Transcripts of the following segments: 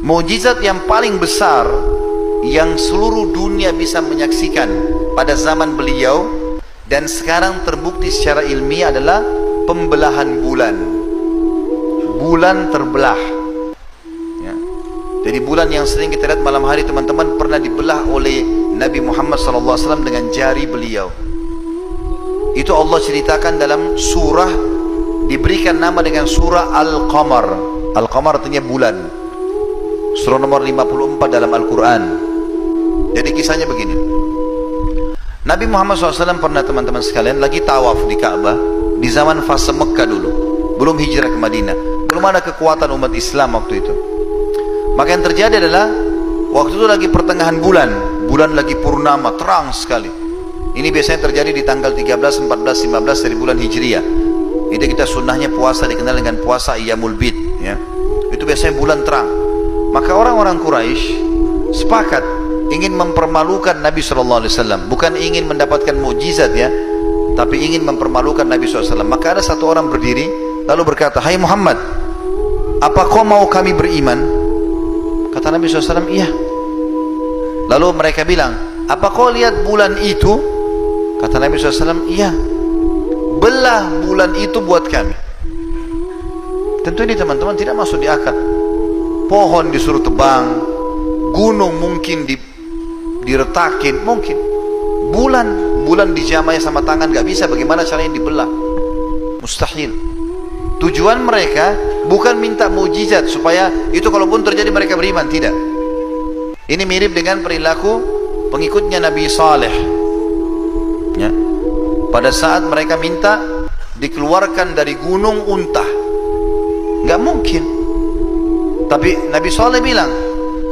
Mukjizat yang paling besar yang seluruh dunia bisa menyaksikan pada zaman beliau dan sekarang terbukti secara ilmiah adalah pembelahan bulan. Bulan terbelah ya. Jadi bulan yang sering kita lihat malam hari teman-teman pernah dibelah oleh Nabi Muhammad SAW dengan jari beliau. Itu Allah ceritakan dalam surah, diberikan nama dengan surah Al-Qamar. Al-Qamar artinya bulan. Surah nomor 54 dalam Al-Quran. Jadi kisahnya begini. Nabi Muhammad SAW pernah teman-teman sekalian lagi tawaf di Ka'bah di zaman fase Mekah dulu, belum hijrah ke Madinah, belum ada kekuatan umat Islam waktu itu. Maka yang terjadi adalah waktu itu lagi pertengahan bulan, bulan lagi purnama, terang sekali. Ini biasanya terjadi di tanggal 13, 14, 15 dari bulan Hijriah. Itu kita sunnahnya puasa dikenal dengan puasa Iyamul Bid ya. Itu biasanya bulan terang. Maka orang-orang Quraisy sepakat ingin mempermalukan Nabi SAW, bukan ingin mendapatkan mukjizat ya, tapi ingin mempermalukan Nabi SAW. Maka ada satu orang berdiri lalu berkata, "Hai Muhammad, apa kau mau kami beriman?" Kata Nabi SAW, "Iya." Lalu mereka bilang, "Apa kau lihat bulan itu?" Kata Nabi SAW, "Iya." "Belah bulan itu buat kami." Tentu ini teman-teman tidak masuk di akal. Pohon disuruh tebang, gunung mungkin diretakin, mungkin. Bulan dijamai sama tangan gak bisa, bagaimana caranya dibelah? Mustahil. Tujuan mereka bukan minta mukjizat supaya itu kalaupun terjadi mereka beriman, tidak. Ini mirip dengan perilaku pengikutnya Nabi Saleh ya. Pada saat mereka minta dikeluarkan dari gunung unta, gak mungkin. Tapi Nabi Saleh bilang,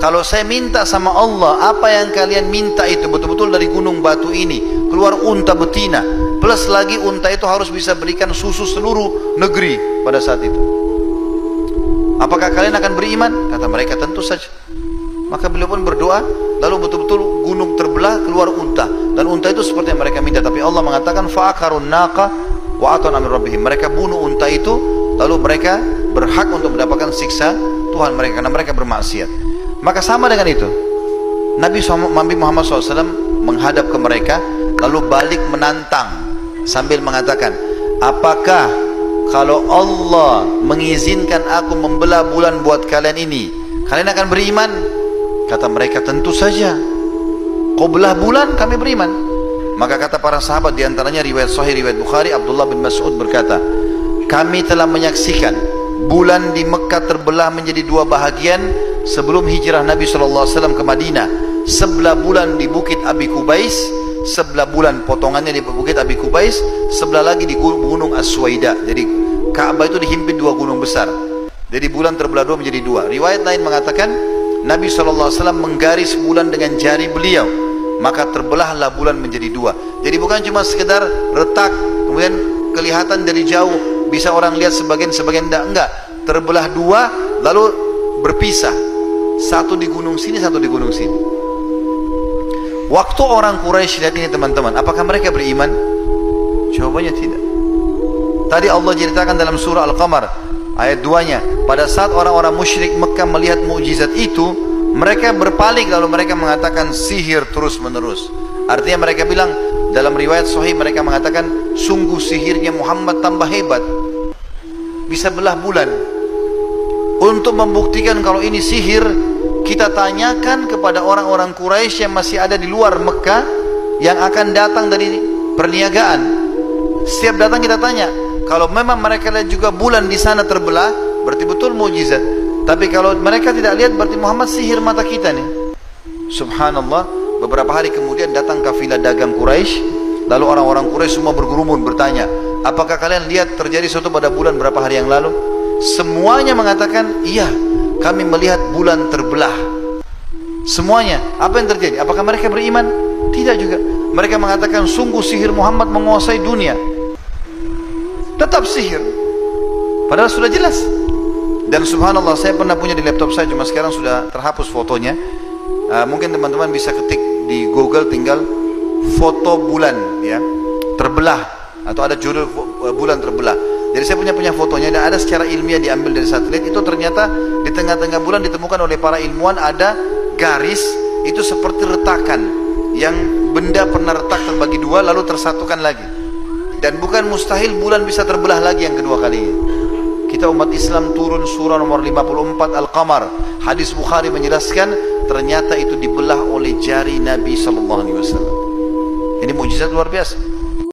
kalau saya minta sama Allah apa yang kalian minta itu betul-betul dari gunung batu ini keluar unta betina, plus lagi unta itu harus bisa berikan susu seluruh negeri pada saat itu, apakah kalian akan beriman? Kata mereka, tentu saja. Maka beliau pun berdoa, lalu betul-betul gunung terbelah, keluar unta, dan unta itu seperti yang mereka minta. Tapi Allah mengatakan fa'akarun naqa wa atan amir rabbihim, mereka bunuh unta itu, lalu mereka berhak untuk mendapatkan siksa Tuhan mereka karena mereka bermaksiat. Maka sama dengan itu, Nabi Muhammad SAW menghadap ke mereka lalu balik menantang sambil mengatakan, apakah kalau Allah mengizinkan aku membelah bulan buat kalian ini, kalian akan beriman? Kata mereka, tentu saja. Kau belah bulan, kami beriman. Maka kata para sahabat, diantaranya riwayat Sahih riwayat Bukhari, Abdullah bin Mas'ud berkata, kami telah menyaksikan bulan di Mekah terbelah menjadi dua bahagian sebelum hijrah Nabi SAW ke Madinah. Sebelah bulan di Bukit Abi Kubais, sebelah bulan potongannya di Bukit Abi Kubais, sebelah lagi di Gunung As-Suwaida. Jadi Ka'bah itu dihimpit dua gunung besar. Jadi bulan terbelah dua menjadi dua. Riwayat lain mengatakan Nabi SAW menggaris bulan dengan jari beliau, maka terbelahlah bulan menjadi dua. Jadi bukan cuma sekedar retak kemudian kelihatan dari jauh, bisa orang lihat sebagian enggak, terbelah dua lalu berpisah, satu di gunung sini, satu di gunung sini. Waktu orang Quraisy lihat ini teman-teman, apakah mereka beriman? Jawabannya tidak. Tadi Allah ceritakan dalam surah Al-Qamar ayat 2-nya, pada saat orang-orang musyrik Mekah melihat mukjizat itu, mereka berpaling lalu mereka mengatakan sihir terus menerus. Artinya mereka bilang, dalam riwayat Sahih mereka mengatakan, sungguh sihirnya Muhammad tambah hebat, bisa belah bulan. Untuk membuktikan kalau ini sihir, kita tanyakan kepada orang-orang Quraisy yang masih ada di luar Mekah, yang akan datang dari perniagaan. Setiap datang kita tanya, kalau memang mereka lihat juga bulan di sana terbelah, berarti betul mukjizat. Tapi kalau mereka tidak lihat, berarti Muhammad sihir mata kita nih. Subhanallah. Beberapa hari kemudian datang kafilah dagang Quraisy, lalu orang-orang Quraisy semua berkerumun bertanya, apakah kalian lihat terjadi sesuatu pada bulan berapa hari yang lalu? Semuanya mengatakan, iya, kami melihat bulan terbelah. Semuanya. Apa yang terjadi? Apakah mereka beriman? Tidak juga. Mereka mengatakan, sungguh sihir Muhammad menguasai dunia. Tetap sihir, padahal sudah jelas. Dan subhanallah, saya pernah punya di laptop saya, cuma sekarang sudah terhapus fotonya. Mungkin teman-teman bisa ketik di Google, tinggal foto bulan ya terbelah, atau ada judul bulan terbelah. Jadi saya punya fotonya, dan ada secara ilmiah diambil dari satelit. Itu ternyata di tengah-tengah bulan ditemukan oleh para ilmuwan ada garis, itu seperti retakan yang benda pernah retak terbagi dua lalu tersatukan lagi. Dan bukan mustahil bulan bisa terbelah lagi yang kedua kalinya. Kita umat Islam turun surah nomor 54 Al-Qamar. Hadis Bukhari menjelaskan ternyata itu dibelah oleh jari Nabi SAW. Ini mukjizat luar biasa.